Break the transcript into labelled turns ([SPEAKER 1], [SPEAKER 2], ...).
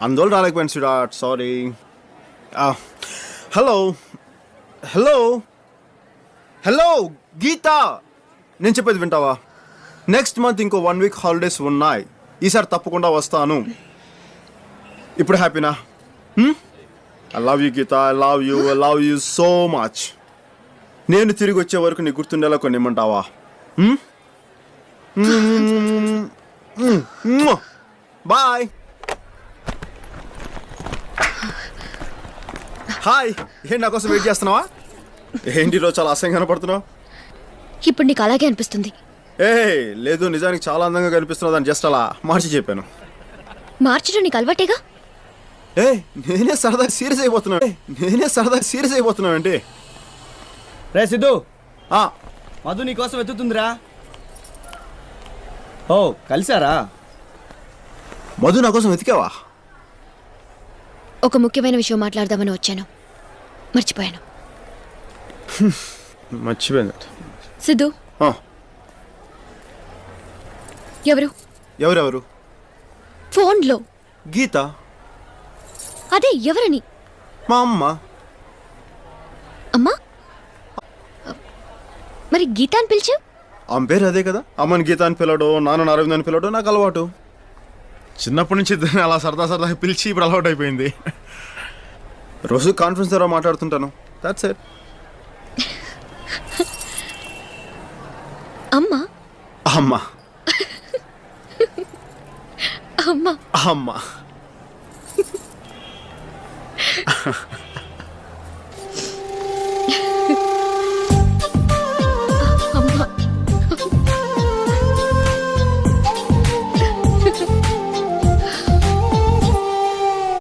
[SPEAKER 1] అందువల్ల రాలేకపోయాను sweet sorry. Hello hello hello Geetha, నేను చెప్పేది వింటావా? నెక్స్ట్ మంత్ ఇంకో 1 వీక్ హాలిడేస్ ఉన్నాయి. ఈసారి తప్పకుండా వస్తాను. ఇప్పుడు హ్యాపీనా? I love you Geetha, I love you so much. నేను తిరిగి వచ్చే వరకు నీకు గుర్తుండేలా కొన్ని ఇమ్మంటావా? బాయ్. హాయ్, ఏంటి నా కోసం వెయిట్ చేస్తున్నావా? ఏంటి రోజు చాలా అసహ్యంగా కనపడుతున్నావు?
[SPEAKER 2] ఇప్పుడు నీకు అలాగే అనిపిస్తుంది.
[SPEAKER 1] ఏ లేదు, నిజానికి చాలా అందంగా కనిపిస్తున్నావు అని జస్ట్ అలా మార్చి చెప్పాను.
[SPEAKER 2] మార్చడం నీకు అలవాటేగా.
[SPEAKER 1] నేనే సరదా సీరియస్ అయిపోతున్నావు ఏంటి?
[SPEAKER 3] రే సిద్ధు, మధు నీ కోసం వెతుకుతుందిరా. ఓ కలిసారా?
[SPEAKER 1] మధు నా కోసం వెతికావా?
[SPEAKER 2] ఒక ముఖ్యమైన విషయం మాట్లాడదామని వచ్చాను, మర్చిపోయాను.
[SPEAKER 1] మర్చిపోయింది.
[SPEAKER 2] సిద్ధు,
[SPEAKER 1] ఎవరెవరు?
[SPEAKER 2] ఫోన్లో
[SPEAKER 1] గీత.
[SPEAKER 2] అదే ఎవరని?
[SPEAKER 1] మా అమ్మ.
[SPEAKER 2] అమ్మా? మరి గీత అని పిలిచావు?
[SPEAKER 1] ఆమె పేరు అదే కదా. అమ్మని గీత అని పిలవడం, నాన్న అరవింద్ అని పిలవడం నాకు అలవాటు. చిన్నప్పటి నుంచి అలా సరదా పిలిచి ఇప్పుడు అలవాటు అయిపోయింది. రోజు కాన్ఫరెన్స్ ద్వారా మాట్లాడుతుంటాను. That's it.
[SPEAKER 2] అమ్మా
[SPEAKER 1] అమ్మా
[SPEAKER 2] అమ్మా
[SPEAKER 1] అమ్మా